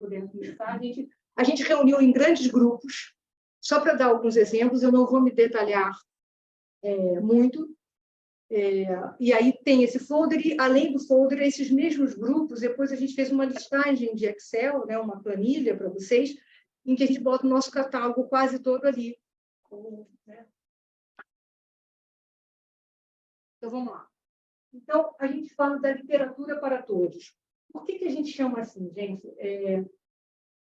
puder começar. A gente reuniu em grandes grupos, só para dar alguns exemplos, eu não vou me detalhar muito. E aí tem esse folder, e além do folder, esses mesmos grupos, depois a gente fez uma listagem de Excel, né, uma planilha para vocês, em que a gente bota o nosso catálogo quase todo ali. Né? Então, vamos lá. Então, a gente fala da literatura para todos. Por que a gente chama assim, gente?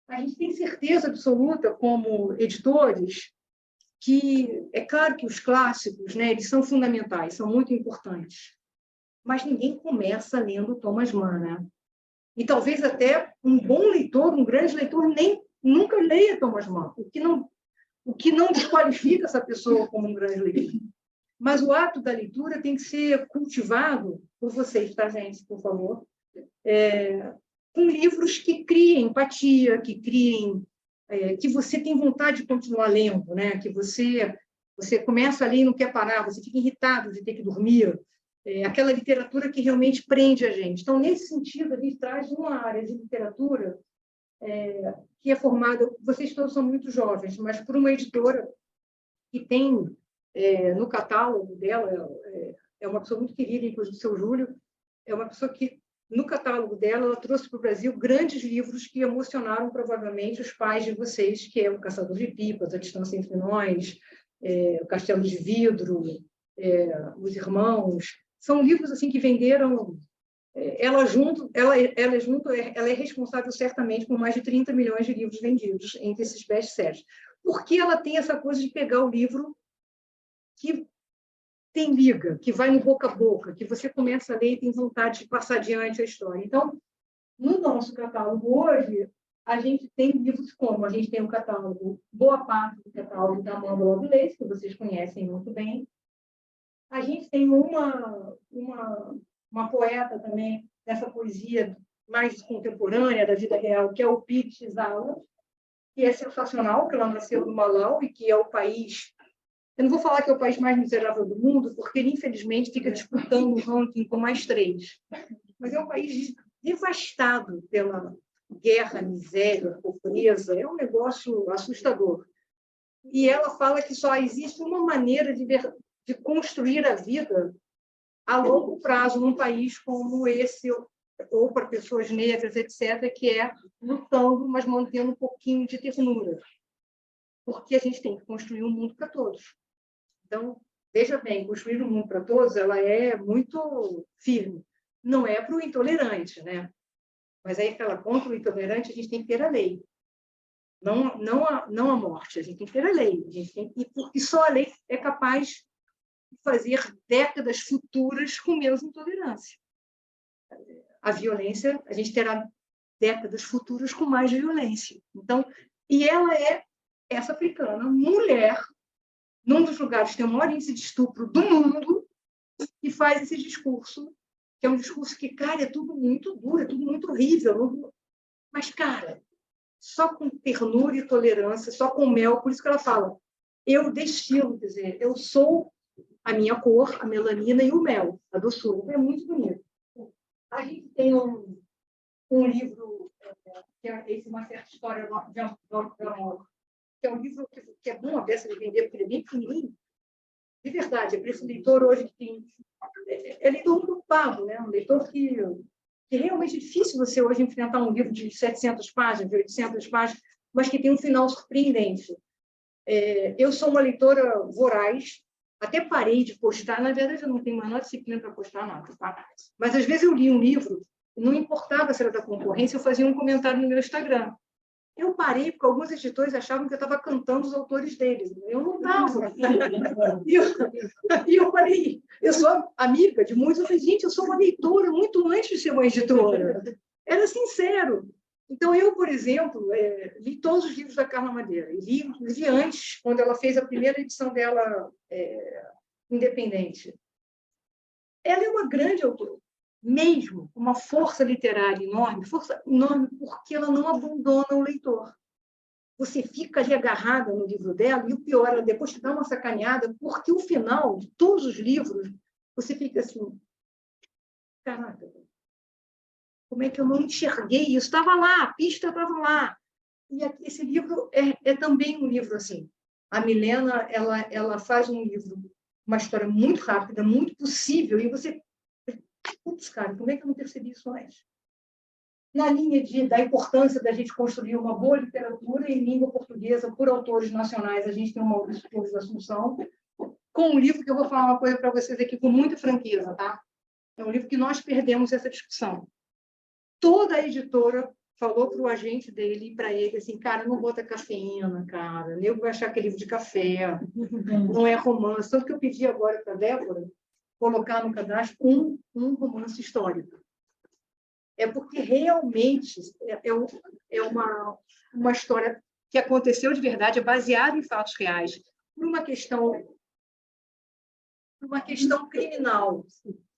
A gente tem certeza absoluta, como editores, que é claro que os clássicos, né, eles são fundamentais, são muito importantes, mas ninguém começa lendo Thomas Mann, né? E talvez até um bom leitor, um grande leitor, nunca leia Thomas Mann, o que não desqualifica essa pessoa como um grande leitor. Mas o ato da leitura tem que ser cultivado por vocês, tá, gente, por favor? Com livros que criem empatia, que criem que você tem vontade de continuar lendo, né? Que você começa a ler e não quer parar, você fica irritado de ter que dormir. Aquela literatura que realmente prende a gente. Então, nesse sentido, a gente traz uma área de literatura que é formada, vocês todos são muito jovens, mas por uma editora que tem no catálogo dela, é uma pessoa muito querida, inclusive o seu Júlio, é uma pessoa que, no catálogo dela, ela trouxe para o Brasil grandes livros que emocionaram provavelmente os pais de vocês, que é O Caçador de Pipas, A Distância Entre Nós, O Castelo de Vidro, Os Irmãos. São livros assim que venderam. Ela é responsável certamente por mais de 30 milhões de livros vendidos entre esses best-sellers. Porque ela tem essa coisa de pegar o livro que tem liga, que vai no boca a boca, que você começa a ler e tem vontade de passar adiante a história. Então, no nosso catálogo hoje, a gente tem livros como, a gente tem o catálogo, boa parte do catálogo da Amanda Lovelace, que vocês conhecem muito bem. A gente tem uma poeta também, dessa poesia mais contemporânea, da vida real, que é o Pete Zala, que é sensacional, que ela nasceu no Malau e que é o país... Eu não vou falar que é o país mais miserável do mundo, porque ele, infelizmente, fica disputando o ranking com mais 3. Mas é um país devastado pela guerra, miséria, pobreza. É um negócio assustador. E ela fala que só existe uma maneira de construir a vida a longo prazo num país como esse, ou para pessoas negras, etc., que é lutando, mas mantendo um pouquinho de ternura. Porque a gente tem que construir um mundo para todos. Então, veja bem, construir um mundo para todos, ela é muito firme. Não é para o intolerante, né? Mas aí, contra o intolerante, a gente tem que ter a lei. Não a morte, a gente tem que ter a lei. Porque só a lei é capaz de fazer décadas futuras com menos intolerância. A violência, a gente terá décadas futuras com mais violência. Então, e ela é essa africana, mulher, num dos lugares que tem o maior índice de estupro do mundo, e faz esse discurso, que é um discurso que, cara, é tudo muito duro, é tudo muito horrível. Mas, cara, só com ternura e tolerância, só com mel, por isso que ela fala, eu destilo, quer dizer, eu sou a minha cor, a melanina e o mel, a doçura. É muito bonito. A gente tem um livro, que é esse Uma Certa História de Amor, que é um livro que é bom a peça de vender, porque ele é bem pequenininho. De verdade, é para esse leitor hoje que tem... É leitor ocupado, né? Um leitor que realmente é difícil você hoje enfrentar um livro de 700 páginas, de 800 páginas, mas que tem um final surpreendente. Eu sou uma leitora voraz, até parei de postar, na verdade eu não tenho a menor disciplina para postar nada, tá? Mas às vezes eu li um livro, não importava se era da concorrência, eu fazia um comentário no meu Instagram. Eu parei porque alguns editores achavam que eu estava cantando os autores deles. Eu não estava. E eu falei, eu sou amiga de muitos, eu falei, gente, eu sou uma leitora muito antes de ser uma editora. Era sincero. Então, eu, por exemplo, li todos os livros da Carla Madeira. E li, inclusive, antes, quando ela fez a primeira edição dela independente. Ela é uma grande autora, mesmo com uma força literária enorme, porque ela não abandona o leitor. Você fica ali agarrada no livro dela, e o pior, ela depois te dá uma sacaneada, porque o final de todos os livros, você fica assim, caraca, como é que eu não enxerguei isso? Estava lá, a pista estava lá. E aqui, esse livro é também um livro assim. A Milena, ela faz um livro, uma história muito rápida, muito possível, e você... Putz, cara, como é que eu não percebi isso antes? Na linha da importância da gente construir uma boa literatura em língua portuguesa por autores nacionais, a gente tem o Maurício Torres da Assunção, com um livro que eu vou falar uma coisa para vocês aqui com muita franqueza, tá? É um livro que nós perdemos essa discussão. Toda a editora falou para o agente dele e para ele assim, cara, não bota cafeína, cara, o nego vai achar que é livro de café, não é romance. Tanto que eu pedi agora para a Débora colocar no cadastro um romance histórico. É porque realmente é uma história que aconteceu de verdade, é baseada em fatos reais, por uma questão criminal,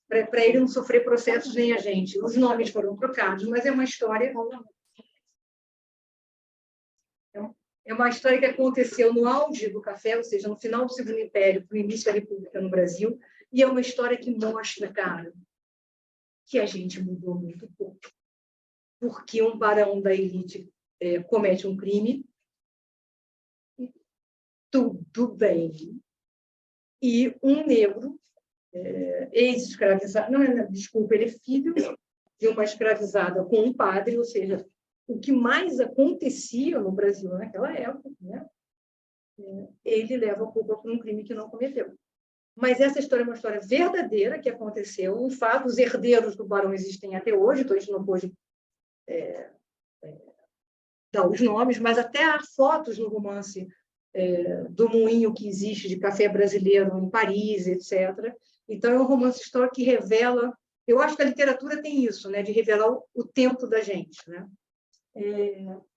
para ele não sofrer processos nem a gente. Os nomes foram trocados, mas é uma história que aconteceu no auge do café, ou seja, no final do Segundo Império, no início da República no Brasil, e é uma história que mostra, cara, que a gente mudou muito pouco. Porque um barão da elite comete um crime, tudo bem. E um negro, ex-escravizado, desculpa, ele é filho de uma escravizada com um padre, ou seja, o que mais acontecia no Brasil naquela época, né? Ele leva a culpa por um crime que não cometeu. Mas essa história é uma história verdadeira que aconteceu, um fato, os herdeiros do barão existem até hoje, então a gente não pôde dar os nomes, mas até há fotos no romance do moinho que existe de café brasileiro em Paris, etc. Então, é um romance histórico que revela... Eu acho que a literatura tem isso, né, de revelar o tempo da gente. Né?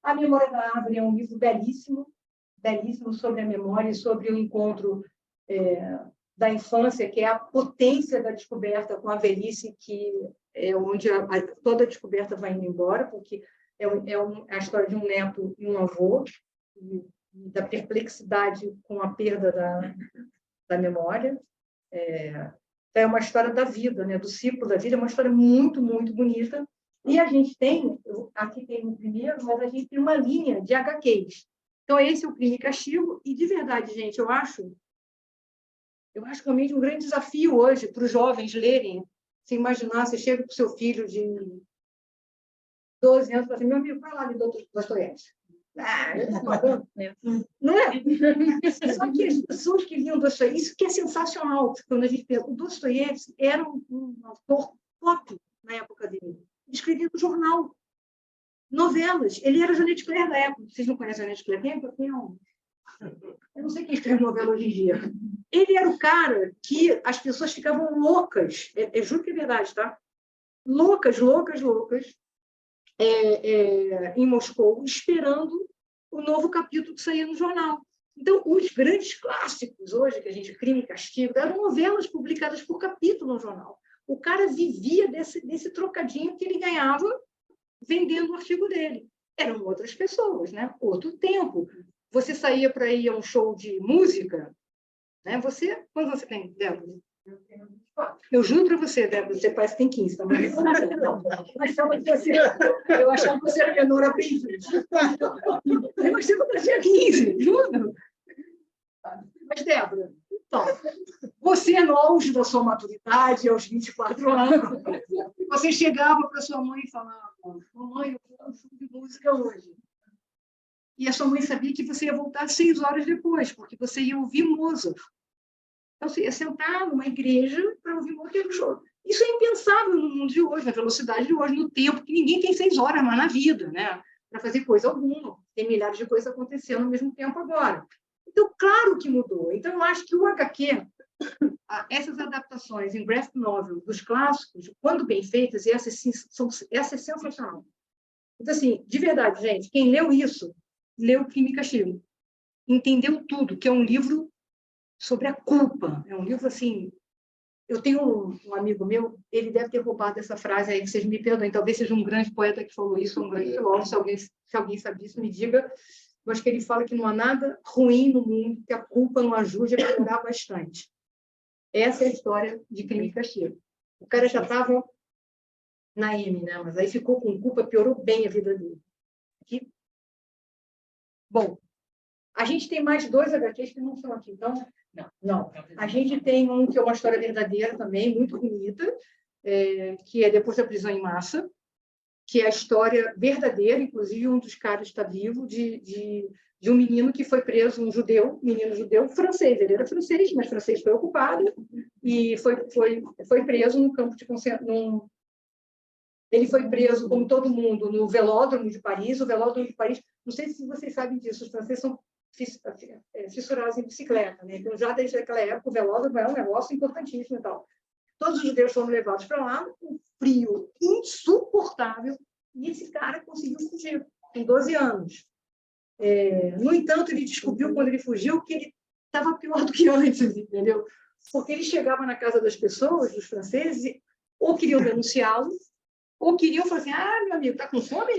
A Memória da Árvore é um livro belíssimo, belíssimo sobre a memória e sobre o encontro da infância, que é a potência da descoberta com a velhice, que é onde toda a descoberta vai indo embora, porque é a história de um neto e um avô, e da perplexidade com a perda da memória. É uma história da vida, né? Do ciclo da vida, é uma história muito, muito bonita. E a gente tem, aqui tem o primeiro, mas a gente tem uma linha de HQs. Então, esse é o Crime e Castigo, e de verdade, gente, eu acho realmente um grande desafio hoje para os jovens lerem. Se imaginar, você chega com o seu filho de 12 anos e fala assim, meu amigo, vai lá ler Dostoiévski. Não é? Só que as pessoas que liam Dostoiévski, isso que é sensacional, quando a gente pensa, o Dostoiévski era um autor pop na época dele. Ele escrevia no jornal, novelas. Ele era Jeanette Claire da época. Vocês não conhecem a Jeanette Claire? Eu não sei quem escreve novela hoje em dia. Ele era o cara que as pessoas ficavam loucas, juro que é verdade, tá? Loucas, em Moscou, esperando o novo capítulo que saía no jornal. Então, os grandes clássicos hoje, que a gente Crime e Castigo, eram novelas publicadas por capítulo no jornal. O cara vivia desse trocadinho que ele ganhava vendendo o artigo dele. Eram outras pessoas, né? Outro tempo. Você saía para ir a um show de música, né? Quantos você tem, Débora? Eu juro para você, Débora, você parece que tem 15, tá? Mas eu achava que você era menor a 20. Eu achei que você tinha 15, juro. Mas, Débora, então, você, no auge da sua maturidade, aos 24 anos, você chegava para sua mãe e falava, mamãe, eu vou ao show de música hoje. E a sua mãe sabia que você ia voltar 6 horas depois, porque você ia ouvir Mozart. Então, você ia sentar numa igreja para ouvir Mozart show. Isso é impensável no mundo de hoje, na velocidade de hoje, no tempo, que ninguém tem 6 horas mais na vida, né? Para fazer coisa alguma. Tem milhares de coisas acontecendo ao mesmo tempo agora. Então, claro que mudou. Então, eu acho que o HQ, essas adaptações em graphic novel dos clássicos, quando bem feitas, e essa é sensacional. Então, assim, de verdade, gente, quem leu isso, leu Crime e Castigo. Entendeu tudo, que é um livro sobre a culpa. É um livro, assim... Eu tenho um amigo meu, ele deve ter roubado essa frase aí, que vocês me perdoem, talvez seja um grande poeta que falou isso, um grande filósofo, se alguém sabe isso, me diga. Eu acho que ele fala que não há nada ruim no mundo que a culpa não ajude a piorar bastante. Essa é a história de Crime e Castigo. O cara já estava na M, né? Mas aí ficou com culpa, piorou bem a vida dele. Aqui. Bom, a gente tem mais 2 HQs que não são aqui, então... Não. A gente tem um que é uma história verdadeira também, muito bonita, que é Depois da Prisão em Massa, que é a história verdadeira, inclusive um dos caras está vivo, de um menino que foi preso, menino judeu francês. Ele era francês, mas francês foi ocupado e foi preso no campo de concentração. Ele foi preso, como todo mundo, no Velódromo de Paris. O Velódromo de Paris, não sei se vocês sabem disso, os franceses são fissurados em bicicleta, né? Então, já desde aquela época, o velódromo é um negócio importantíssimo e tal. Todos os judeus foram levados para lá, um frio insuportável, e esse cara conseguiu fugir, com 12 anos. No entanto, ele descobriu, quando ele fugiu, que ele estava pior do que antes, entendeu? Porque ele chegava na casa das pessoas, dos franceses, e ou queriam denunciá-lo, ou queriam falar assim, meu amigo, está com fome?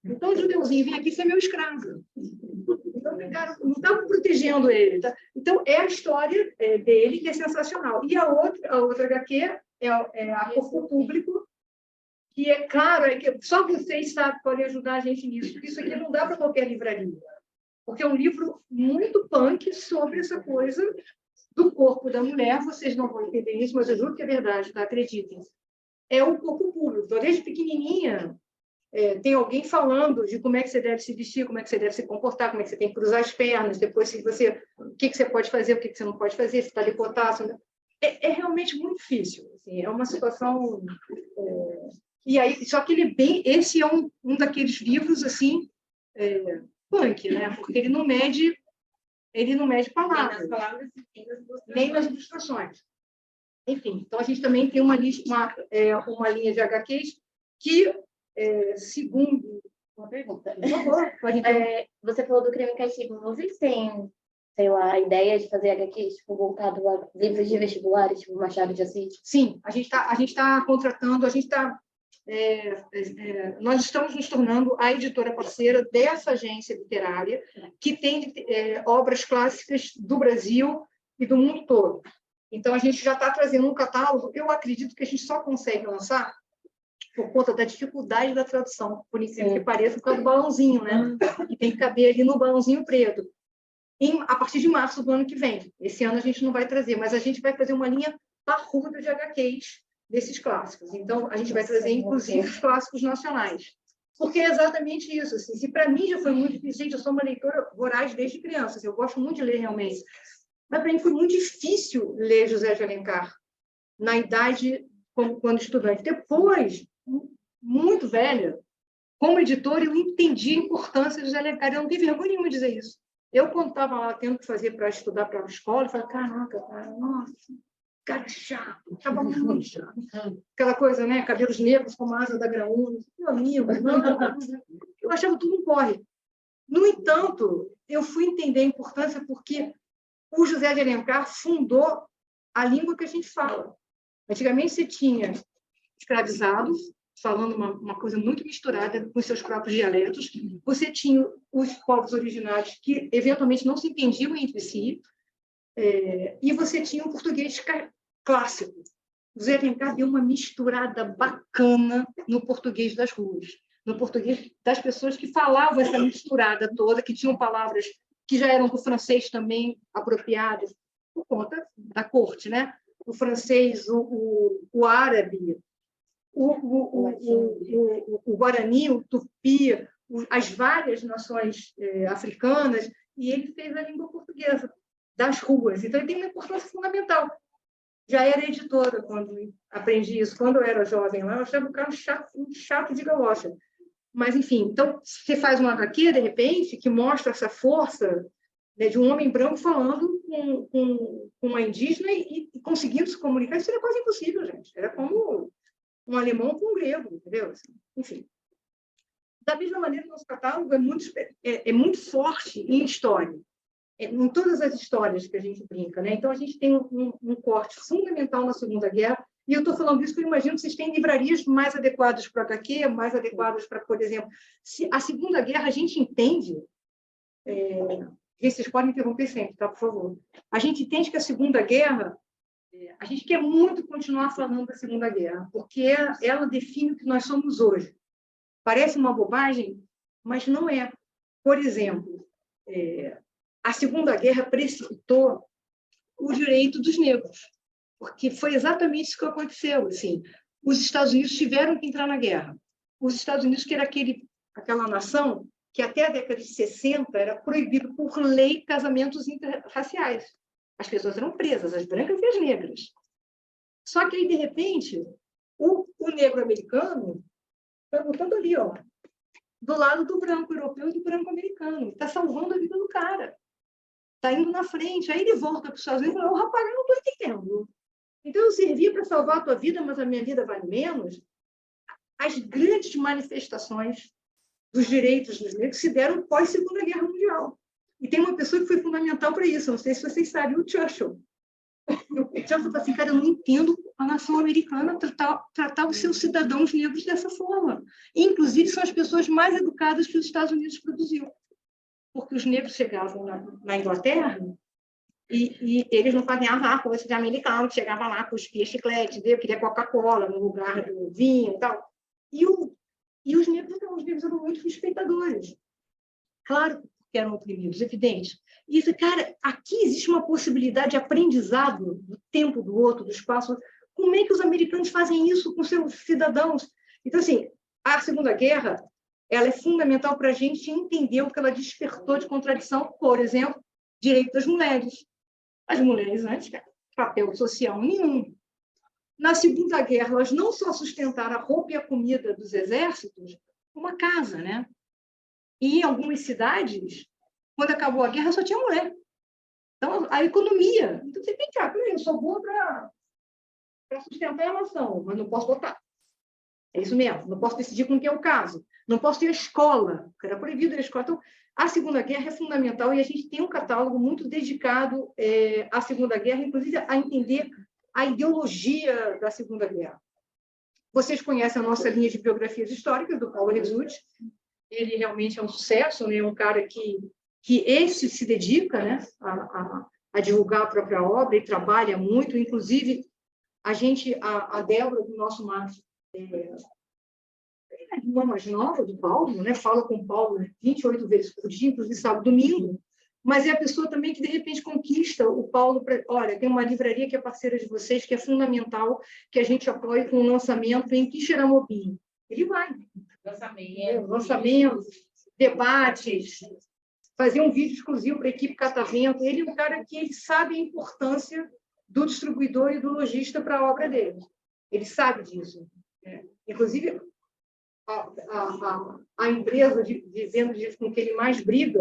Então, o judeuzinho, vem aqui ser meu escravo. Então, não estavam protegendo ele. Tá? Então, é a história dele que é sensacional. E a outra HQ é a Corpo Público, que é claro, que só vocês podem ajudar a gente nisso, porque isso aqui não dá para qualquer livraria. Porque é um livro muito punk sobre essa coisa do corpo da mulher. Vocês não vão entender isso, mas eu juro que é verdade, tá? Acreditem. É um corpo público. Então, desde pequenininha, tem alguém falando de como é que você deve se vestir, como é que você deve se comportar, como é que você tem que cruzar as pernas, depois o que você pode fazer, o que você não pode fazer, se está decotado. É realmente muito difícil. Assim, é uma situação... E aí, só que esse é um daqueles livros assim, punk, né? Porque ele não mede palavras, nem nas ilustrações. Enfim, então a gente também tem uma linha de HQs que, segundo... Uma pergunta. Por favor, pode você falou do Crime e Castigo. Vocês têm, sei lá, a ideia de fazer HQs tipo, voltado a livros de vestibulares, tipo Machado de Assis? Sim, a gente está contratando, nós estamos nos tornando a editora parceira dessa agência literária que tem obras clássicas do Brasil e do mundo todo. Então, a gente já está trazendo um catálogo. Eu acredito que a gente só consegue lançar por conta da dificuldade da tradução, por incrível que pareça, por causa do balãozinho, né? Que tem que caber ali no balãozinho preto. A partir de março do ano que vem. Esse ano a gente não vai trazer, mas a gente vai fazer uma linha parruda de HQs desses clássicos. Então, a gente vai trazer, inclusive, os clássicos nacionais. Porque é exatamente isso. Assim, se para mim já foi muito difícil, gente, eu sou uma leitora voraz desde criança, assim, eu gosto muito de ler realmente. Mas para mim foi muito difícil ler José de Alencar na idade quando estudante. Depois, muito velha, como editora, eu entendi a importância de José de Alencar. Eu não tenho vergonha nenhuma de dizer isso. Eu, quando estava lá tendo que fazer para estudar para a escola, eu falei, caraca, cara, nossa, cara chato, estava muito chato. Aquela coisa, né? Cabelos negros como a asa da graúna. Meu amigo, eu achava tudo um porre. No entanto, eu fui entender a importância porque o José de Alencar fundou a língua que a gente fala. Antigamente, você tinha escravizados, falando uma coisa muito misturada com seus próprios dialetos. Você tinha os povos originários que, eventualmente, não se entendiam entre si. E você tinha o português clássico. O José de Alencar deu uma misturada bacana no português das ruas, no português das pessoas que falavam essa misturada toda, que tinham palavras que já eram do francês também apropriadas, por conta da corte, né? O francês, o árabe, o guarani, o tupi, as várias nações africanas, e ele fez a língua portuguesa das ruas. Então, ele tem uma importância fundamental. Já era editora quando aprendi isso. Quando eu era jovem lá, eu achava o cara um chato de galocha. Mas, enfim, então, você faz uma HQ, de repente, que mostra essa força, né, de um homem branco falando com uma indígena e conseguindo se comunicar. Isso era quase impossível, gente. Era como um alemão com um grego, entendeu? Assim, enfim. Da mesma maneira, nosso catálogo é muito forte em história, em todas as histórias que a gente brinca, né? Então, a gente tem um corte fundamental na Segunda Guerra. E eu estou falando isso porque eu imagino que vocês têm livrarias mais adequadas para a HQ, mais adequadas para, por exemplo... A Segunda Guerra, a gente entende... Vocês podem interromper sempre, tá? Por favor. A gente entende que a Segunda Guerra A gente quer muito continuar falando da Segunda Guerra, porque ela define o que nós somos hoje. Parece uma bobagem, mas não é. Por exemplo, a Segunda Guerra precipitou o direito dos negros, porque foi exatamente isso que aconteceu. Assim, os Estados Unidos tiveram que entrar na guerra. Os Estados Unidos, que era aquela nação que até a década de 60 era proibido por lei casamentos interraciais. As pessoas eram presas, as brancas e as negras. Só que aí, de repente, o negro americano está lutando ali, ó, do lado do branco europeu e do branco americano. Está salvando a vida do cara. Está indo na frente. Aí ele volta para os Estados Unidos e fala, oh, rapaz, eu não estou entendendo. Então, eu servi para salvar a tua vida, mas a minha vida vale menos. As grandes manifestações dos direitos dos negros se deram pós-Segunda Guerra Mundial. E tem uma pessoa que foi fundamental para isso, não sei se vocês sabem, o Churchill. O Churchill falou assim, cara, eu não entendo a nação americana tratar os seus cidadãos negros dessa forma. E, inclusive, são as pessoas mais educadas que os Estados Unidos produziu. Porque os negros chegavam na Inglaterra e eles não faziam a coisa de americano, que chegava lá, cuspia chiclete, queria Coca-Cola no lugar do vinho e tal. E os negros eram muito respeitadores. Claro que eram oprimidos, evidente. E isso, cara, aqui existe uma possibilidade de aprendizado do tempo do outro, do espaço. Como é que os americanos fazem isso com seus cidadãos? Então, assim, a Segunda Guerra ela é fundamental para a gente entender o que ela despertou de contradição, por exemplo, direito das mulheres. As mulheres antes, papel social nenhum. Na Segunda Guerra, elas não só sustentaram a roupa e a comida dos exércitos, uma casa, né? E em algumas cidades, quando acabou a guerra, só tinha mulher. Então, a economia. Então, você tem que, eu sou boa para sustentar a nação, mas não posso votar. É isso mesmo, não posso decidir com quem eu caso. Não posso ter a escola, porque era proibido a escola. Então, a Segunda Guerra é fundamental e a gente tem um catálogo muito dedicado à Segunda Guerra, inclusive a entender a ideologia da Segunda Guerra. Vocês conhecem a nossa linha de biografias históricas do Paulo Rezut. Ele realmente é um sucesso, né? Um cara que esse se dedica, né, a divulgar a própria obra e trabalha muito. Inclusive, a Débora, do nosso Márcio, a irmã mais nova do Paulo, né? Fala com o Paulo 28 vezes por dia, inclusive sábado e domingo, mas é a pessoa também que, de repente, conquista o Paulo. Olha, tem uma livraria que é parceira de vocês, que é fundamental, que a gente apoia com o lançamento em Quixeramobim. Ele vai. Lançamentos, debates, fazer um vídeo exclusivo para a equipe Catavento. Ele é um cara que ele sabe a importância do distribuidor e do lojista para a obra dele. Ele sabe disso. Inclusive, a empresa de venda com que ele mais briga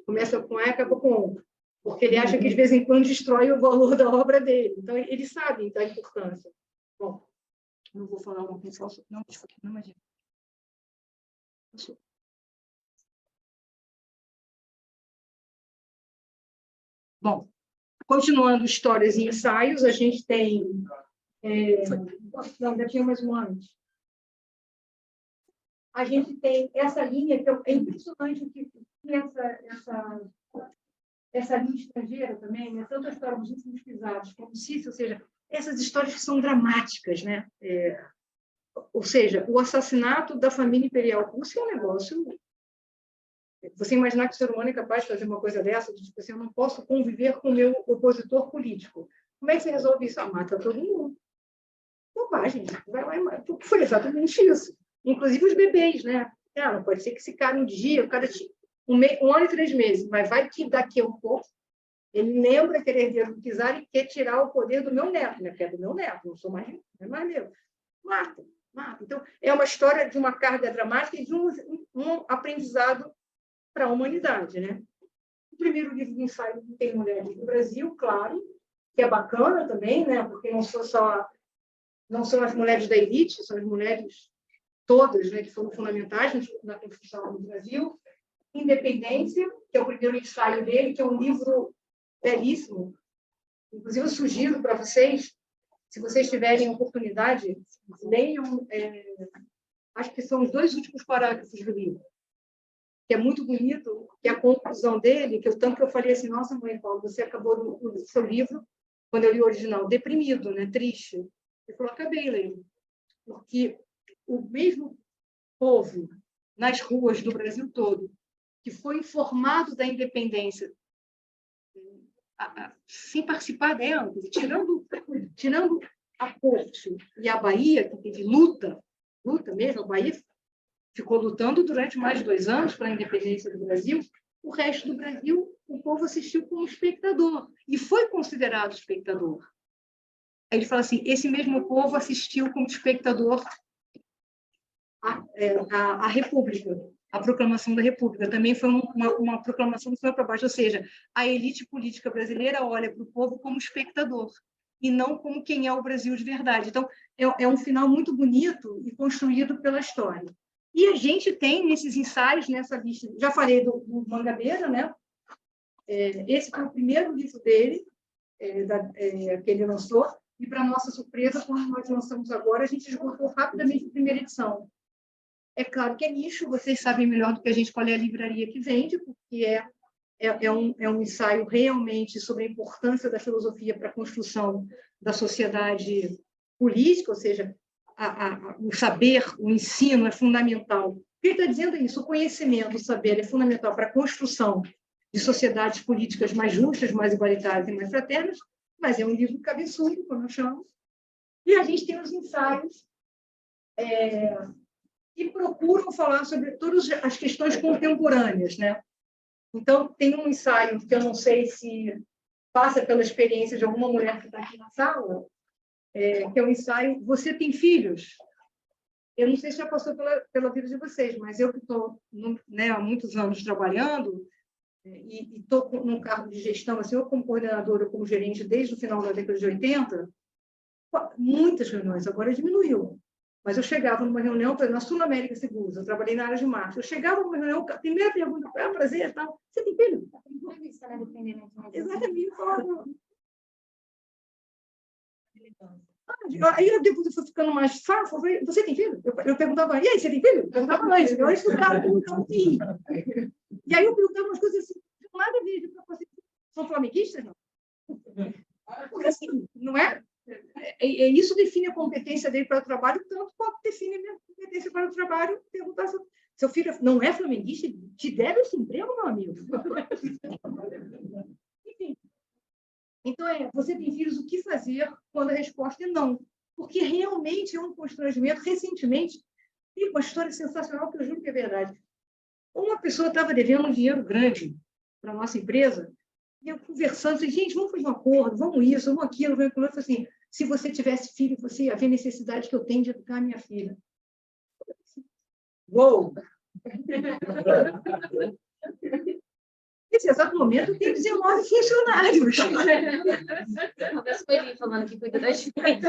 começa com E, acaba com O, porque ele acha que, de vez em quando, destrói o valor da obra dele. Então, ele sabe da importância. Bom, não vou falar uma coisa, não, não imagina. Bom, continuando histórias e ensaios, a gente tem... Não, ainda tinha mais um ano. A gente tem essa linha, que é impressionante o que essa linha estrangeira também, né? Tanto a história dos últimos pisados como Cícero, ou seja, essas histórias que são dramáticas, né? Ou seja, o assassinato da família imperial russa é um negócio... Você imaginar que o ser humano é capaz de fazer uma coisa dessa, de tipo assim, eu não posso conviver com o meu opositor político. Como é que você resolve isso? Mata todo mundo. Bobagem. Foi exatamente isso. Inclusive os bebês, né? Não pode ser que esse cara um dia, um ano e 3 meses, mas vai que daqui a um pouco ele lembra que ele é herdeiro do czar e quer tirar o poder do meu neto, né? Porque é do meu neto, não sou mais, não é mais meu. Mata. Então, é uma história de uma carga dramática e de um aprendizado para a humanidade, né? O primeiro livro de ensaio tem mulheres do Brasil, claro, que é bacana também, né? Porque não são as mulheres da elite, são as mulheres todas, né, que foram fundamentais na construção do Brasil. Independência, que é o primeiro ensaio dele, que é um livro belíssimo. Inclusive, eu sugiro para vocês, se vocês tiverem oportunidade, leiam, acho que são os 2 últimos parágrafos do livro, que é muito bonito, que é a conclusão dele, tanto que eu falei assim, nossa, mãe Paulo, você acabou o seu livro quando eu li o original, deprimido, né? Triste. Ele falou, acabei lendo. Porque o mesmo povo nas ruas do Brasil todo, que foi informado da independência sem participar dela, tirando a corte e a Bahia, que teve luta mesmo, a Bahia ficou lutando durante mais de 2 anos para a independência do Brasil, o resto do Brasil, o povo assistiu como espectador e foi considerado espectador. Aí ele fala assim, esse mesmo povo assistiu como espectador a República, a proclamação da República. Também foi uma proclamação de cima para baixo, ou seja, a elite política brasileira olha para o povo como espectador e não como quem é o Brasil de verdade. Então, é um final muito bonito e construído pela história. E a gente tem nesses ensaios, nessa lista, já falei do Mangabeira, né? Esse foi o primeiro livro dele, que ele lançou, e, para nossa surpresa, quando nós lançamos agora, a gente esgotou rapidamente a primeira edição. É claro que é nicho, vocês sabem melhor do que a gente qual é a livraria que vende, porque é um ensaio realmente sobre a importância da filosofia para a construção da sociedade política, ou seja, o saber, o ensino é fundamental. O que ele está dizendo é isso, o conhecimento, o saber é fundamental para a construção de sociedades políticas mais justas, mais igualitárias e mais fraternas, mas é um livro cabeçudo, como eu chamo, e a gente tem os ensaios que procuram falar sobre todas as questões contemporâneas, né? Então, tem um ensaio que eu não sei se passa pela experiência de alguma mulher que está aqui na sala, que é o ensaio Você Tem Filhos? Eu não sei se já passou pela vida de vocês, mas eu que estou há muitos anos trabalhando e estou num cargo de gestão, assim, ou como coordenadora ou como gerente desde o final da década de 80, muitas reuniões, agora diminuiu. Mas eu chegava numa reunião, na Sul América Seguros, eu trabalhei na área de marketing, eu chegava numa reunião, a primeira pergunta, prazer, tal, você tem filho? Exatamente. Aí depois eu fui ficando mais safo, você tem filho? Eu perguntava, e aí, você tem filho? Eu perguntava antes, eu estudava, perguntava sim. E aí eu perguntava umas coisas assim, não nada a ver, vocês são flamenguistas, não? Porque assim, não é? Isso define a competência dele para o trabalho, tanto quanto define a minha competência para o trabalho. Perguntar se seu filho não é flamenguista, te deve esse emprego, meu amigo. Enfim. Então, você tem filhos, o que fazer quando a resposta é não? Porque realmente é um constrangimento. Recentemente, tem uma história sensacional que eu juro que é verdade. Uma pessoa estava devendo um dinheiro grande para a nossa empresa, e eu conversando, falei, gente, vamos fazer um acordo, vamos isso, vamos aquilo. Eu falei assim, se você tivesse filho, você ia ver a necessidade que eu tenho de educar a minha filha. Uou! Nesse exato momento, eu tenho 19 funcionários. Talvez foi ele falando que cuida da gente. Mas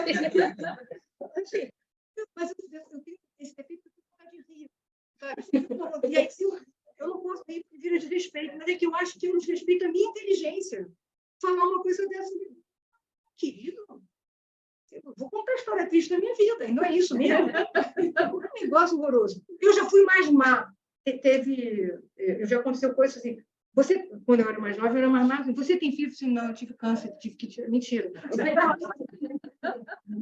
eu tenho esse defeito de rir. Sabe? E aí, eu não posso rir porque vira de respeito, mas é que eu acho que eu desrespeito a minha inteligência. Falar uma coisa dessa, querido, eu vou contar a história triste da minha vida, e não é isso mesmo. É um negócio horroroso. Eu já fui mais má. Já aconteceu coisas assim. Você, quando eu era mais nova, eu era mais má. Você tem filho? Assim, não, eu tive câncer, tive que tirar. Mentira.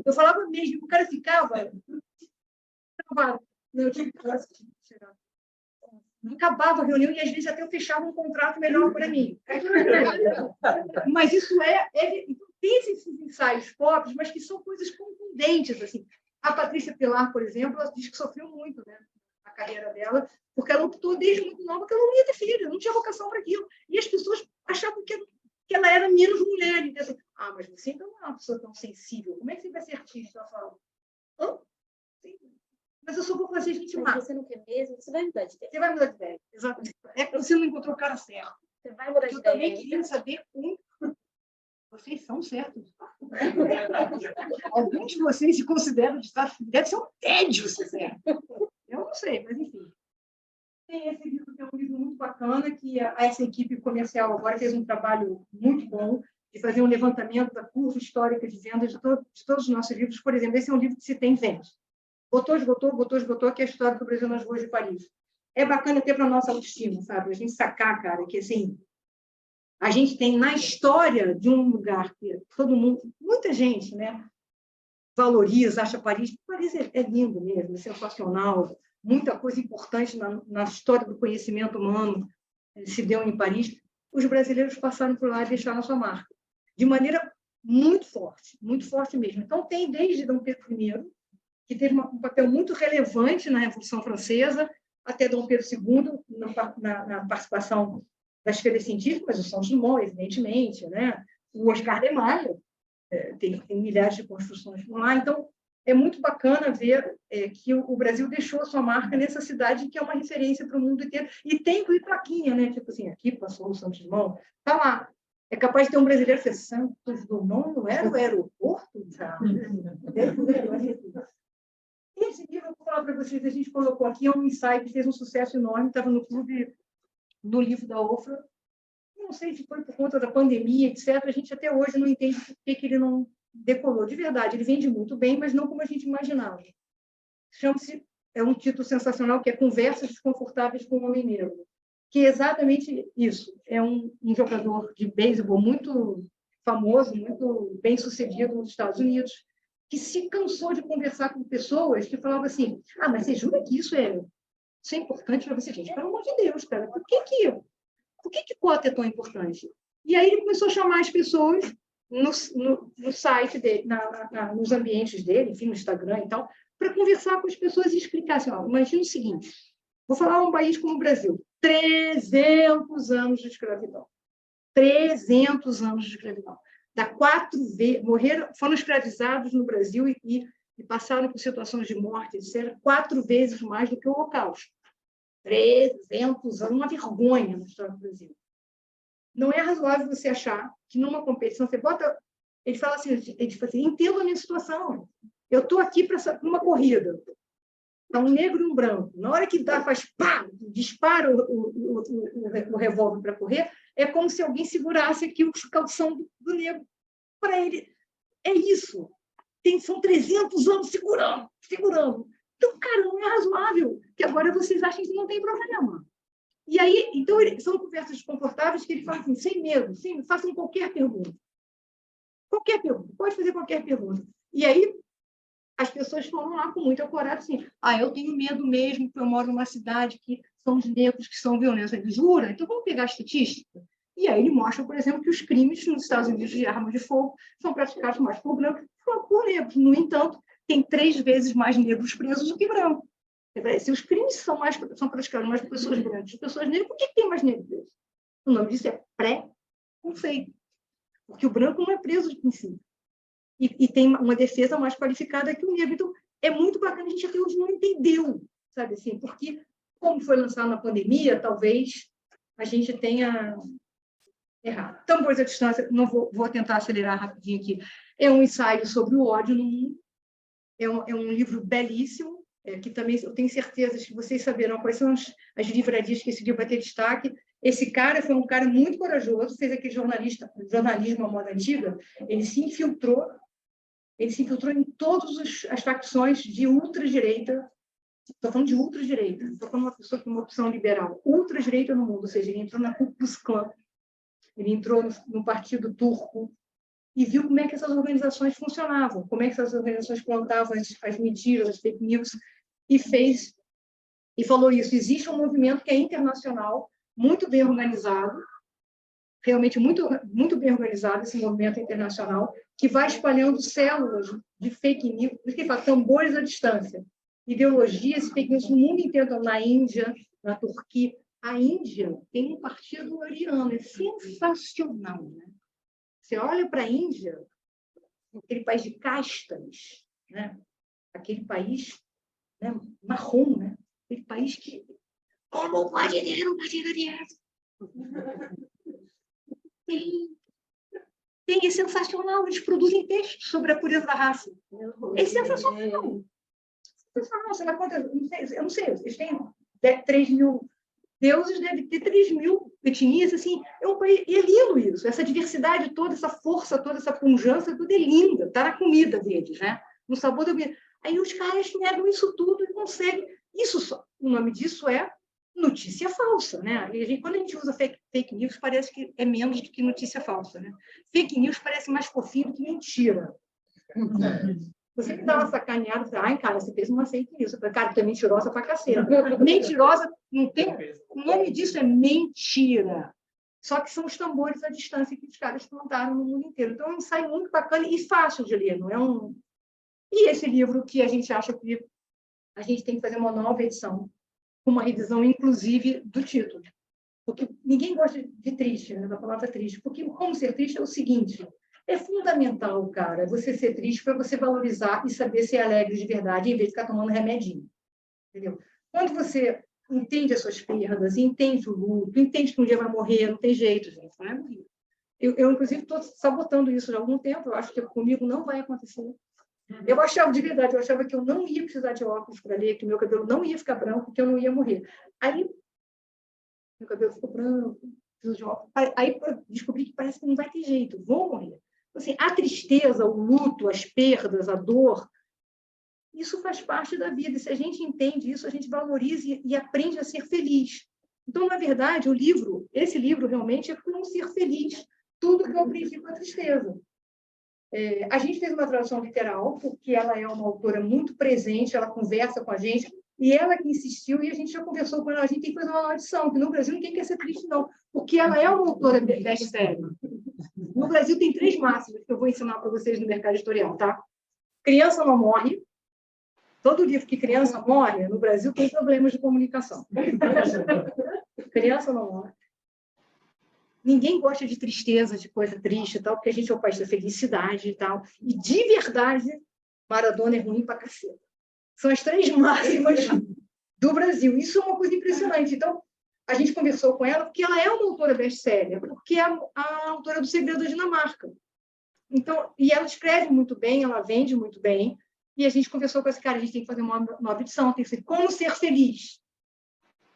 Eu falava mesmo, o cara ficava travado. Não, eu tive câncer, tive que tirar. Acabava a reunião e, às vezes, até eu fechava um contrato melhor para mim. Mas isso tem esses ensaios pobres, mas que são coisas contundentes. Assim. A Patrícia Pilar, por exemplo, ela diz que sofreu muito, né, na carreira dela, porque ela optou desde muito nova que ela não ia ter filho, não tinha vocação para aquilo. E as pessoas achavam que ela era menos mulher. E assim, mas você então não é uma pessoa tão sensível. Como é que você vai ser artista? Ela fala, mas eu só vou fazer gente má. Mas você não quer mesmo, você vai mudar de ideia. Você vai mudar de ideia, exatamente. É que você não encontrou o cara certo. Você vai mudar de ideia. Eu também queria saber vocês são certos. Alguns de vocês se consideram de estar... Deve ser um tédio ser certo. Eu não sei, mas enfim. Tem esse livro, que é um livro muito bacana, que essa equipe comercial agora fez um trabalho muito bom de fazer um levantamento da curva histórica de venda de todos os nossos livros. Por exemplo, esse é um livro que se tem vende. Botou, esgotou, que é a história do Brasil nas ruas de Paris. É bacana ter para a nossa autoestima, sabe? A gente sacar, cara, que assim, A gente tem na história de um lugar que todo mundo, muita gente, né, valoriza, acha Paris. Paris é lindo mesmo, é sensacional. Muita coisa importante na história do conhecimento humano se deu em Paris. Os brasileiros passaram por lá e deixaram a sua marca, de maneira muito forte mesmo. Então, tem desde Dom Pedro I, que teve um papel muito relevante na Revolução Francesa, até Dom Pedro II, na participação das feiras científicas, o Santos Dumont, evidentemente, né? O Oscar de Maia, tem milhares de construções por lá. Então, é muito bacana ver que o Brasil deixou a sua marca nessa cidade que é uma referência para o mundo inteiro. E tem que ir plaquinha, né? Tipo assim, aqui passou o Santos Dumont, está lá. É capaz de ter um brasileiro que Santos Dumont não era o aeroporto? Esse livro, eu vou falar para vocês, a gente colocou aqui, é um ensaio que fez um sucesso enorme, estava no clube do livro da UFRA. Não sei se foi por conta da pandemia, etc. A gente até hoje não entende por que ele não decolou. De verdade, ele vende muito bem, mas não como a gente imaginava. Chama-se, é um título sensacional, que é Conversas Desconfortáveis com o Homem Negro, que é exatamente isso. É um jogador de beisebol muito famoso, muito bem-sucedido nos Estados Unidos, que se cansou de conversar com pessoas que falavam assim, mas você jura que isso é importante para você? Gente, pelo amor de Deus, cara, por que cota é tão importante? E aí ele começou a chamar as pessoas no site dele, nos ambientes dele, enfim, no Instagram e tal, para conversar com as pessoas e explicar assim, imagina o seguinte, vou falar um país como o Brasil, 300 anos de escravidão. 300 anos de escravidão. Dá 4 vezes, foram escravizados no Brasil e passaram por situações de morte, etc., 4 vezes mais do que o Holocausto. 300 anos, uma vergonha na história do Brasil. Não é razoável você achar que numa competição você bota... Ele fala assim, entenda a minha situação. Eu estou aqui para uma corrida. Está um negro e um branco. Na hora que faz pá, dispara o revólver para correr, é como se alguém segurasse aqui o calção do negro. Para ele, é isso. São 300 anos segurando. Então, cara, não é razoável que agora vocês achem que não tem problema. E aí, então, são conversas desconfortáveis que ele fala assim, sem medo, façam qualquer pergunta. Qualquer pergunta, pode fazer qualquer pergunta. E aí, as pessoas foram lá com muita coragem, assim, eu tenho medo mesmo, porque eu moro numa cidade que são os negros que são violentos. Ele jura? Então, vamos pegar a estatística? E aí ele mostra, por exemplo, que os crimes nos Estados Unidos de armas de fogo são praticados mais por brancos que por negros. No entanto, tem 3 vezes mais negros presos do que brancos. Se os crimes são praticados mais por pessoas brancas e pessoas negras, por que tem mais negros presos? O nome disso é pré-conceito. Porque o branco não é preso de princípio. E tem uma defesa mais qualificada que o negro. Então, é muito bacana, a gente até hoje não entendeu, sabe assim, porque, como foi lançado na pandemia, talvez a gente tenha errado. Tambores à Distância, não vou tentar acelerar rapidinho aqui, é um ensaio sobre o ódio no mundo, é um livro belíssimo, que também eu tenho certeza que vocês saberão quais são as livrarias que esse livro vai ter destaque. Esse cara foi um cara muito corajoso, fez aquele jornalismo à moda antiga, ele se infiltrou em todas as facções de ultradireita. Estou falando de ultradireita, estou falando de uma pessoa com uma opção liberal. Ultradireita no mundo, ou seja, ele entrou na Ku Klux Klan, ele entrou no Partido Turco e viu como é que essas organizações funcionavam, como é que essas organizações plantavam as mentiras, as fake news, e falou isso. Existe um movimento que é internacional, muito bem organizado, realmente muito, muito bem organizado, esse movimento internacional, que vai espalhando células de fake news, que fala, tambores à distância, ideologias, fake news no mundo inteiro, na Índia, na Turquia. A Índia tem um partido ariano, é sensacional, né? Você olha para a Índia, aquele país de castas, né? Aquele país, né, marrom, né? Aquele país que... Como pode ter um partido ariano? É sensacional, eles produzem textos sobre a pureza da raça. É sensacional. Você dá conta, eu não sei, eles têm 3 mil deuses, deve ter 3 mil etnias, assim, é lindo isso, essa diversidade toda, essa força toda, essa pujança, tudo é linda, está na comida deles, né? No sabor da comida. Aí os caras negam isso tudo e conseguem. O nome disso é notícia falsa, né? E quando a gente usa fake news, parece que é menos do que notícia falsa, né? Fake news parece mais fofinho do que mentira. Você me dá uma sacaneada, você, ai, cara, você fez uma fake news. Eu falei, cara, tu é mentirosa pra caceta. Mentirosa, não tem... O nome disso é mentira. Só que são os tambores à distância que os caras plantaram no mundo inteiro. Então, é um ensaio muito bacana e fácil de ler, não é um... E esse livro que a gente acha que a gente tem que fazer uma nova edição, com uma revisão, inclusive, do título. Porque ninguém gosta de triste, né, da palavra triste. Porque como ser triste é o seguinte, é fundamental, cara, você ser triste para você valorizar e saber ser alegre de verdade, em vez de ficar tomando remedinho. Entendeu? Quando você entende as suas perdas, entende o luto, entende que um dia vai morrer, não tem jeito, gente, vai morrer. Eu inclusive, estou sabotando isso já há algum tempo, eu acho que comigo não vai acontecer. Eu achava, de verdade, eu achava que eu não ia precisar de óculos para ler, que meu cabelo não ia ficar branco, que eu não ia morrer. Aí, meu cabelo ficou branco, preciso de óculos. Aí eu descobri que parece que não vai ter jeito, vou morrer. Assim, a tristeza, o luto, as perdas, a dor, isso faz parte da vida. E se a gente entende isso, a gente valoriza e aprende a ser feliz. Então, na verdade, esse livro realmente é como ser feliz, tudo que eu aprendi com a tristeza. A gente fez uma tradução literal, porque ela é uma autora muito presente, ela conversa com a gente, e ela que insistiu, e a gente já conversou com ela, a gente tem que fazer uma nova edição, que no Brasil ninguém quer ser triste, não, porque ela é uma autora best-seller. No Brasil tem 3 máximas que eu vou ensinar para vocês no mercado editorial, tá? Criança não morre. Todo livro que criança morre, no Brasil tem problemas de comunicação. Criança não morre. Ninguém gosta de tristeza, de coisa triste e tal, porque a gente é o país da felicidade e tal. E, de verdade, Maradona é ruim pra caceta. São as 3 máximas do Brasil. Isso é uma coisa impressionante. Então, a gente conversou com ela porque ela é uma autora best-seller, porque é a autora do Segredo da Dinamarca. Então, e ela escreve muito bem, ela vende muito bem, e a gente conversou com esse cara, a gente tem que fazer uma nova edição, tem que ser como ser feliz.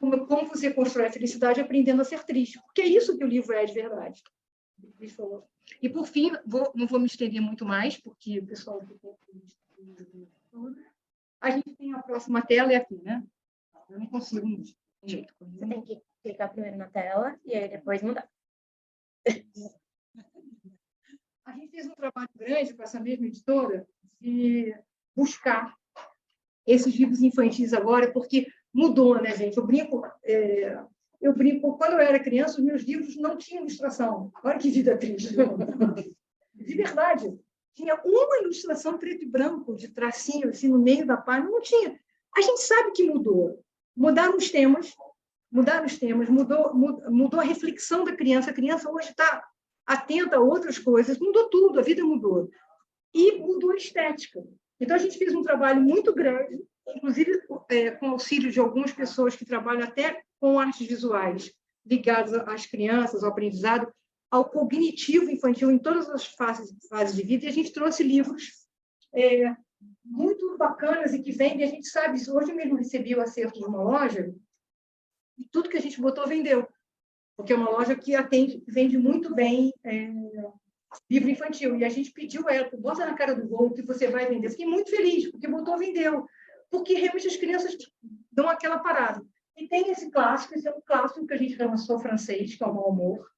Como você constrói a felicidade aprendendo a ser triste. Porque é isso que o livro é de verdade. E, por fim, não vou me estender muito mais, porque o pessoal... A gente tem a próxima tela, é aqui, né? Eu não consigo de jeito. Você tem que clicar primeiro na tela e aí depois mudar. A gente fez um trabalho grande com essa mesma editora de buscar esses livros infantis agora, porque mudou, né, gente? Eu brinco, quando eu era criança, os meus livros não tinham ilustração. Olha que vida triste. De verdade. Tinha uma ilustração preto e branco, de tracinho, assim, no meio da página. Não tinha. A gente sabe que mudou. Mudaram os temas, mudou a reflexão da criança. A criança hoje está atenta a outras coisas. Mudou tudo, a vida mudou. E mudou a estética. Então, a gente fez um trabalho muito grande, inclusive com auxílio de algumas pessoas que trabalham até com artes visuais ligadas às crianças, ao aprendizado, ao cognitivo infantil em todas as fases de vida, e a gente trouxe livros muito bacanas e que vendem, a gente sabe, hoje mesmo recebi o acerto de uma loja, e tudo que a gente botou vendeu, porque é uma loja que vende muito bem livro infantil, e a gente pediu ela, bota na cara do gol que você vai vender. Fiquei muito feliz, porque botou, vendeu. Porque realmente as crianças dão aquela parada. E tem esse é um clássico que a gente lançou francês, que é o Mau Humor,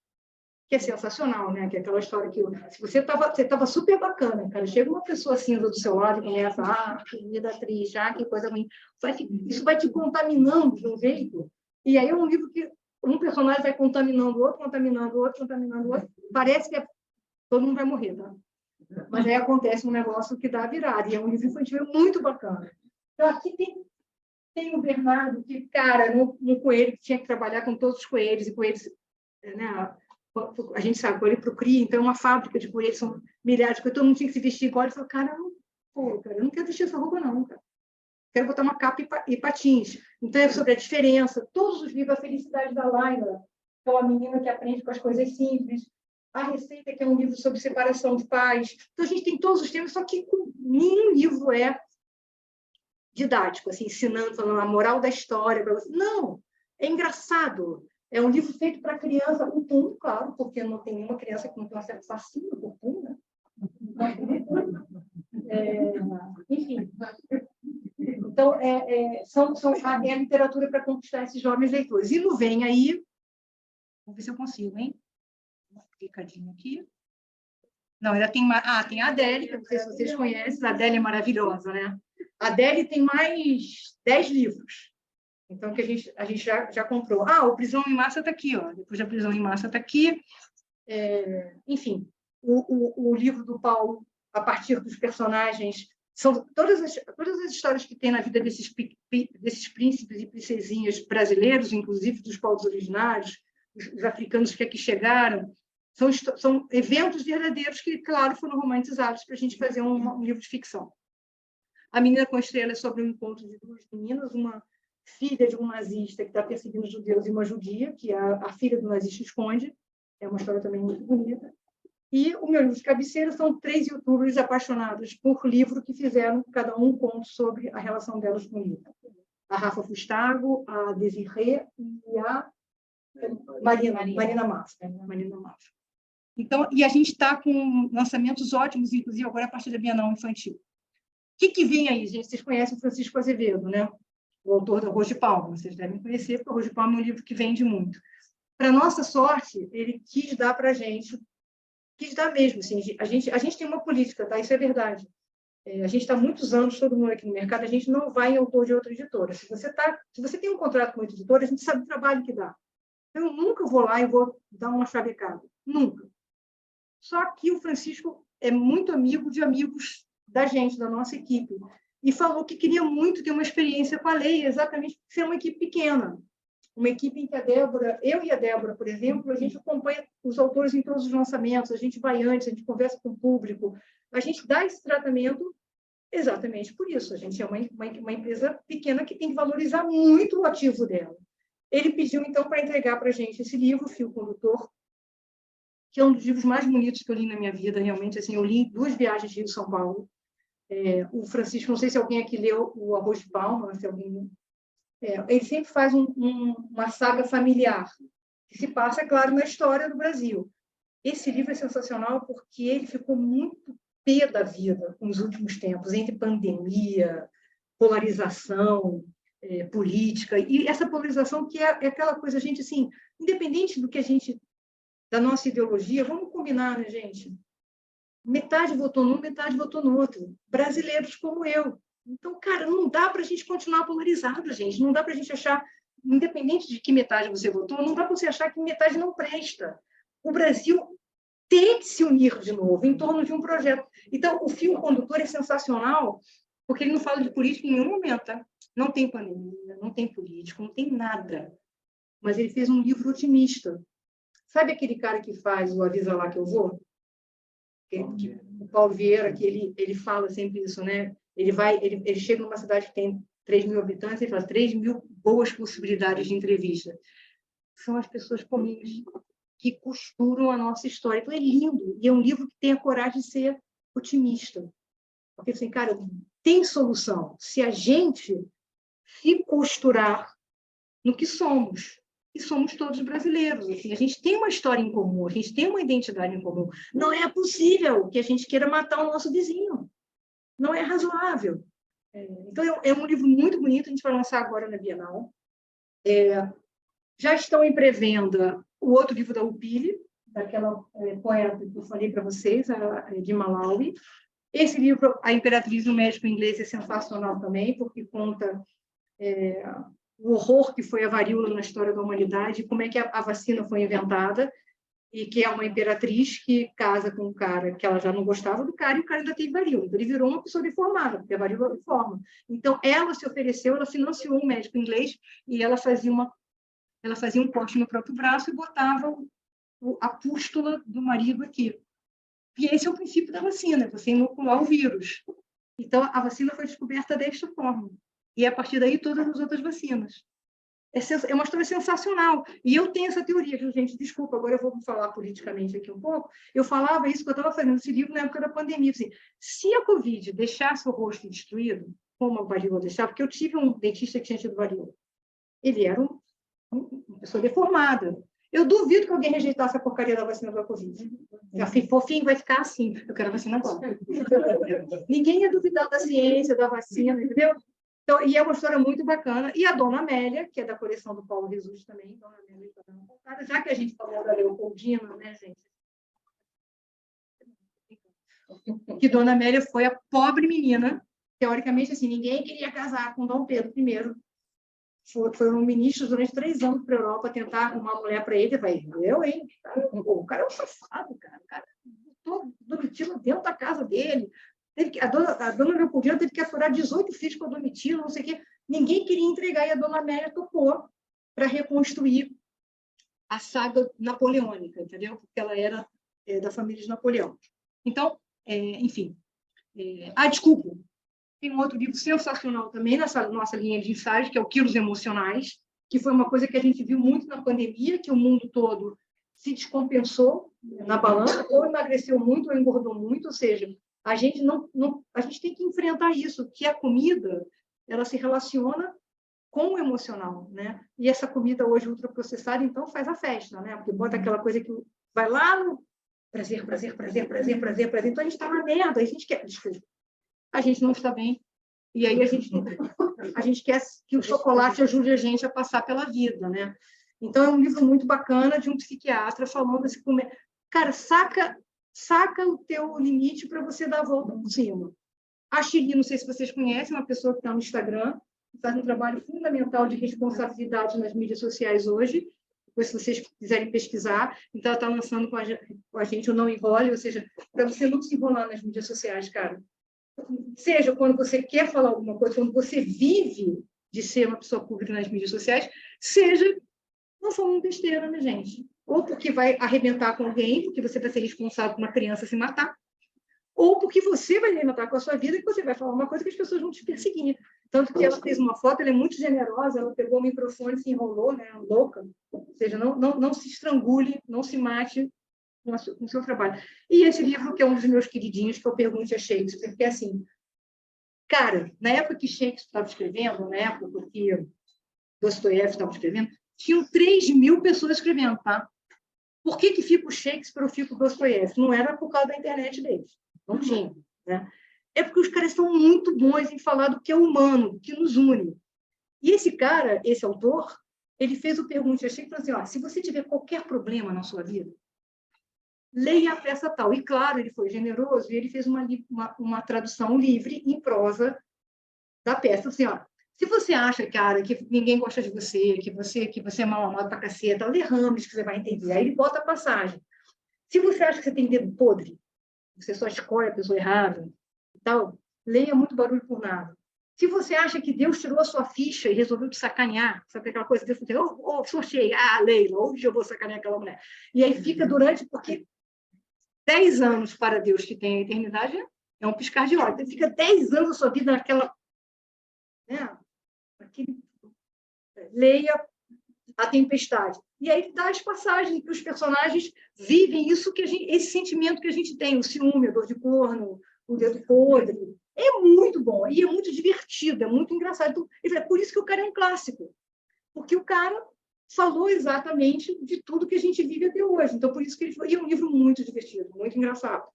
que é sensacional, né? Que é aquela história que se você estava super bacana, cara, chega uma pessoa cinza do seu lado e começa, que vida triste, que coisa ruim. Isso vai te contaminando de um jeito. E aí é um livro que um personagem vai contaminando o outro, contaminando o outro, contaminando o outro. Parece que todo mundo vai morrer, tá? Mas aí acontece um negócio que dá a virada, e é um livro infantil muito bacana. Então, aqui tem o Bernardo, que, cara, no coelho, que tinha que trabalhar com todos os coelhos, e coelhos, né? A gente sabe, coelho para o cria, então é uma fábrica de coelhos, são milhares de coelhos, todo mundo tinha que se vestir igual, ele falou, cara, eu não quero vestir essa roupa, não, cara. Quero botar uma capa e patins. Então, é sobre a diferença. Todos os livros, a felicidade da Laila, que é uma menina que aprende com as coisas simples, a Receita, que é um livro sobre separação de pais. Então, a gente tem todos os temas, só que nenhum livro é didático, assim, ensinando, falando a moral da história para você. Não, é engraçado. É um livro feito para criança, o Pum, claro, porque não tem nenhuma criança que não tem um certo fascínio por Pum, né? Enfim. Então, é a literatura para conquistar esses jovens leitores. E no Vem Aí, vamos ver se eu consigo, hein? Uma clicadinha aqui. Não, ainda tem tem a Adélia, que eu não sei se vocês conhecem, a Adélia é maravilhosa, né? A Adélia tem mais 10 livros. Então, que a gente já comprou. O Prisão em Massa está aqui, ó. Depois da Prisão em Massa está aqui. Enfim, o livro do Paulo, a partir dos personagens, são todas as histórias que tem na vida desses príncipes e princesinhas brasileiros, inclusive dos povos originários, os africanos que aqui chegaram, são eventos verdadeiros que, claro, foram romantizados para a gente fazer um livro de ficção. A Menina com Estrela é sobre o encontro de duas meninas, uma filha de um nazista que está perseguindo os judeus e uma judia, que a filha do nazista esconde. É uma história também muito bonita. E o meu livro de cabeceira são 3 youtubers apaixonados por livro que fizeram cada um conto sobre a relação delas com o livro. A Rafa Fustago, a Desirê e a Marina Massa. Então, e a gente está com lançamentos ótimos, inclusive agora a partir da Bienal Infantil. O que vem aí, gente? Vocês conhecem o Francisco Azevedo, né? O autor da Arroz de Palma. Vocês devem conhecer, porque o Arroz de Palma é um livro que vende muito. Para nossa sorte, ele quis dar para a gente, quis dar mesmo. Assim, a gente tem uma política, tá? Isso é verdade. A gente está há muitos anos, todo mundo aqui no mercado, a gente não vai em autor de outra editora. Se você tem um contrato com outra editora, a gente sabe o trabalho que dá. Eu nunca vou lá e vou dar uma chavecada. Nunca. Só que o Francisco é muito amigo de amigos da gente, da nossa equipe, e falou que queria muito ter uma experiência com a lei, exatamente por ser uma equipe pequena. Uma equipe em que eu e a Débora, por exemplo, a gente acompanha os autores em todos os lançamentos, a gente vai antes, a gente conversa com o público, a gente dá esse tratamento exatamente por isso. A gente é uma empresa pequena que tem que valorizar muito o ativo dela. Ele pediu, então, para entregar para a gente esse livro, Fio Condutor, que é um dos livros mais bonitos que eu li na minha vida, realmente. Assim, eu li 2 viagens de Rio-São Paulo. O Francisco, não sei se alguém aqui leu o Arroz de Palma, se alguém... ele sempre faz uma saga familiar, que se passa, claro, na história do Brasil. Esse livro é sensacional porque ele ficou muito pé da vida nos últimos tempos, entre pandemia, polarização política, e essa polarização que é aquela coisa, gente, assim, independente do que da nossa ideologia, vamos combinar, né, gente? Metade votou num, metade votou no outro. Brasileiros como eu. Então, cara, não dá para a gente continuar polarizado, gente. Não dá para a gente achar, independente de que metade você votou, não dá para você achar que metade não presta. O Brasil tem que se unir de novo em torno de um projeto. Então, o fio condutor é sensacional, porque ele não fala de política em nenhum momento, tá? Não tem pandemia, não tem político, não tem nada. Mas ele fez um livro otimista. Sabe aquele cara que faz o Avisa Lá Que Eu Vou? O Paulo Vieira, que ele fala sempre isso, né? Ele chega numa cidade que tem 3.000 habitantes e fala 3.000 boas possibilidades de entrevista. São as pessoas comuns que costuram a nossa história. Então, é lindo. E é um livro que tem a coragem de ser otimista. Porque, assim, cara, tem solução. Se a gente se costurar no que somos, e somos todos brasileiros. Assim, a gente tem uma história em comum, a gente tem uma identidade em comum. Não é possível que a gente queira matar o nosso vizinho. Não é razoável. Então, é um livro muito bonito, a gente vai lançar agora na Bienal. Já estão em pré-venda o outro livro da Upili, daquela poeta que eu falei para vocês, de Malawi. Esse livro, A Imperatriz do Médico Inglês, é sensacional também, porque conta o horror que foi a varíola na história da humanidade, como é que a vacina foi inventada, e que é uma imperatriz que casa com um cara que ela já não gostava do cara, e o cara ainda teve varíola. Então, ele virou uma pessoa deformada, porque a varíola deforma. Então, ela se ofereceu, ela financiou um médico inglês, e ela fazia um corte no próprio braço e botava a pústula do marido aqui. E esse é o princípio da vacina, você inocular o vírus. Então, a vacina foi descoberta desta forma. E, a partir daí, todas as outras vacinas. É uma história sensacional. E eu tenho essa teoria, gente, desculpa, agora eu vou falar politicamente aqui um pouco. Eu falava isso que eu estava fazendo esse livro na época da pandemia. Assim, se a Covid deixasse o rosto destruído, como a varíola deixava, porque eu tive um dentista que tinha tido varíola. Ele era uma pessoa deformada. Eu duvido que alguém rejeitasse a porcaria da vacina da Covid. Fofinho vai ficar assim. Eu quero a vacina agora. Ninguém ia duvidar da ciência, da vacina, entendeu? Então, e é uma história muito bacana. E a Dona Amélia, que é da coleção do Paulo Jesus também, Dona Amélia, já que a gente falou da Leopoldina, né, gente? Que Dona Amélia foi a pobre menina, teoricamente, assim, ninguém queria casar com Dom Pedro I. Foram ministros durante 3 anos para a Europa tentar arrumar uma mulher para ele. Eu falei, hein? O cara é um safado, cara. O cara botou Domitila dentro da casa dele. A dona Leopoldina teve que aturar 18 filhos com a Domitila, não sei o quê. Ninguém queria entregar e a Dona Amélia topou para reconstruir a saga napoleônica, entendeu? Porque ela era da família de Napoleão. Então, enfim. Desculpa. Tem um outro livro sensacional também nessa nossa linha de ensaios, que é o Quilos Emocionais, que foi uma coisa que a gente viu muito na pandemia, que o mundo todo se descompensou na balança, ou emagreceu muito ou engordou muito, ou seja, a gente a gente tem que enfrentar isso, que a comida ela se relaciona com o emocional, né? E essa comida hoje ultraprocessada, então, faz a festa, né? Porque bota aquela coisa que vai lá no prazer, prazer, prazer, prazer, prazer, prazer. Então, a gente está na merda, a gente quer... Desculpa. A gente não está bem. E aí a gente quer que o chocolate ajude a gente a passar pela vida, né? Então, é um livro muito bacana de um psiquiatra falando assim, cara, saca o teu limite para você dar a volta por cima. A Chiri, não sei se vocês conhecem, uma pessoa que está no Instagram, faz um trabalho fundamental de responsabilidade nas mídias sociais hoje, depois se vocês quiserem pesquisar. Então, ela está lançando com a gente o Não Enrole, ou seja, para você não se enrolar nas mídias sociais, cara. Seja quando você quer falar alguma coisa, quando você vive de ser uma pessoa pública nas mídias sociais, seja não falando besteira, né, gente? Ou porque vai arrebentar com alguém, porque você vai ser responsável por uma criança se matar, ou porque você vai arrebentar com a sua vida e você vai falar uma coisa que as pessoas vão te perseguir. Tanto que ela fez uma foto, ela é muito generosa, ela pegou o microfone e se enrolou, né, louca. Ou seja, não se estrangule, não se mate com o seu trabalho. E esse livro, que é um dos meus queridinhos, que eu pergunto a Shakespeare, porque, assim, cara, na época que Shakespeare estava escrevendo, na época que Dostoiévski estava escrevendo, tinham 3.000 pessoas escrevendo, tá? Por que fica o Shakespeare ou fica o Dostoiévski? Não era por causa da internet deles. Não tinha, né? É porque os caras são muito bons em falar do que é humano, do que nos une. E esse cara, esse autor, ele fez o pergunte a Shakespeare, assim, ó, se você tiver qualquer problema na sua vida, leia a peça tal. E, claro, ele foi generoso e ele fez uma tradução livre, em prosa, da peça. Assim, ó, se você acha, cara, que ninguém gosta de você, que você é mal amado pra caceta, lê Hamlet, que você vai entender. Aí ele bota a passagem. Se você acha que você tem dedo podre, você só escolhe a pessoa errada, e tal, leia Muito Barulho por Nada. Se você acha que Deus tirou a sua ficha e resolveu te sacanear, sabe aquela coisa, Deus falou, sorteei, Leila, hoje eu vou sacanear aquela mulher. E aí fica porque 10 anos para Deus, que tem a eternidade, é um piscar de olhos. Então, fica 10 anos da sua vida naquela... Né? Leia A Tempestade. E aí dá as passagens que os personagens vivem isso esse sentimento que a gente tem, o ciúme, a dor de corno, o dedo podre. É muito bom e é muito divertido, é muito engraçado. Então, é por isso que o cara é um clássico, porque o cara falou exatamente de tudo que a gente vive até hoje. Então, por isso que ele foi. E é um livro muito divertido, muito engraçado.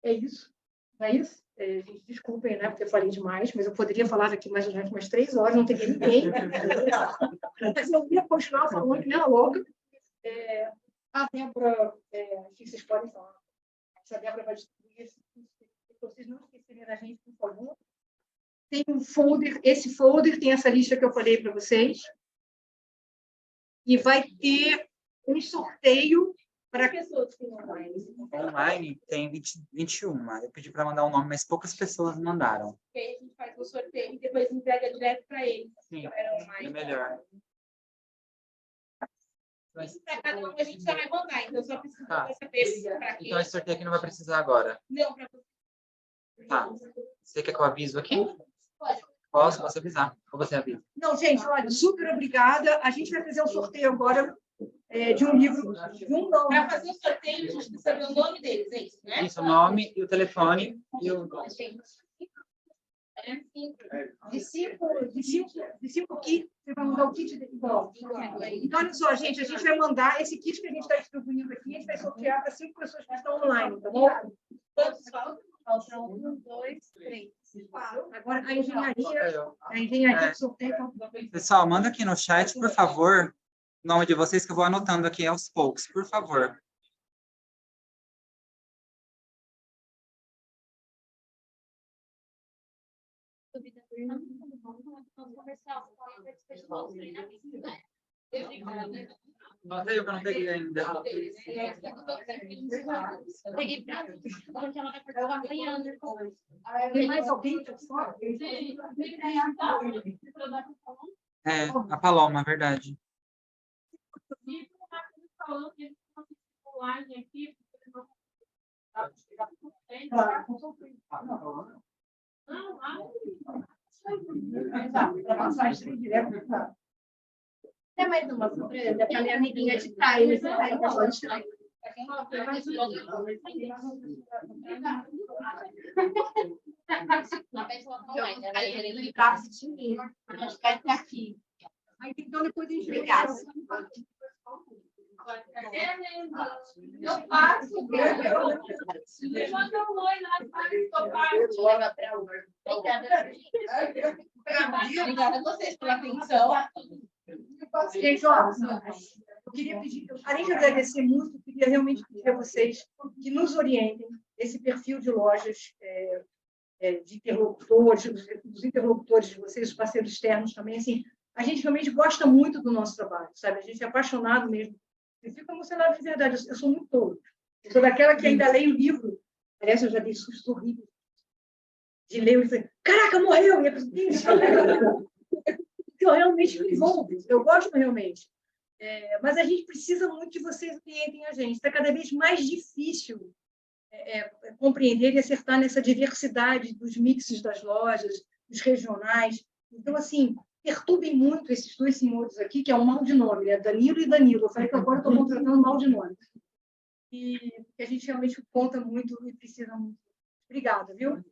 É isso. Não é isso? Gente, desculpem, né, porque eu falei demais, mas eu poderia falar aqui mais durante umas 3 horas, não teria ninguém. Mas eu ia continuar falando que nem a louca. A Débora, que vocês podem falar. A Débora vai distribuir esse curso, se vocês não esquecerem da gente, por favor. Tem um folder, esse folder tem essa lista que eu falei para vocês. E vai ter um sorteio para pessoas que online. Online tem 21. Eu pedi para mandar o nome, mas poucas pessoas mandaram. E aí a gente faz o sorteio e depois entrega direto para eles. Sim, é melhor. Para cada um a gente já vai mandar, então só precisa saber para quê. Então esse sorteio aqui não vai precisar agora. Não, para você. Tá. Você quer que eu aviso aqui? Pode. Posso avisar? Ou você avisa? Não, gente, olha, super obrigada. A gente vai fazer um sorteio agora de um livro. Para fazer o sorteio, a gente precisa saber o nome deles, é isso, né? Isso, o nome e o telefone. E o... De cinco kits, você vai mandar o kit igual. Então, olha só, gente, a gente vai mandar esse kit que a gente está distribuindo aqui, a gente vai sortear para 5 pessoas que estão online, tá bom? Quantos faltam? Faltam 1, 2, 3, 4. Agora, a engenharia de sorteio... Pessoal, manda aqui no chat, por favor, o nome de vocês que eu vou anotando aqui aos poucos, por favor. Nota aí, eu não peguei ainda. Peguei pra porque ela vai participar amanhã. Tem mais alguém que fora? É, a Paloma, verdade. Tem mais uma surpresa para minha amiguinha de trás. Então, depois a gente Eu faço. Manda um oi lá para Obrigada a vocês pela atenção. Gente, ó, eu queria pedir, além de agradecer muito, eu queria realmente pedir a vocês que nos orientem esse perfil de lojas, de interlocutores, dos interlocutores de vocês, os parceiros externos também, assim, a gente realmente gosta muito do nosso trabalho, sabe? A gente é apaixonado mesmo. Eu fico emocionada de verdade, eu sou muito tola. Eu sou daquela que ainda leio o livro. Aliás, eu já dei susto horrível de ler e falei, caraca, morreu! E eu realmente me envolvo, eu gosto realmente. Mas a gente precisa muito que vocês orientem a gente. Está cada vez mais difícil compreender e acertar nessa diversidade dos mixes das lojas, dos regionais. Então, assim, perturbem muito esses dois senhores aqui, que é um mal de nome, né? Danilo e Danilo. Eu falei que agora estou contratando mal de nome. E a gente realmente conta muito e precisa muito. Obrigada, viu?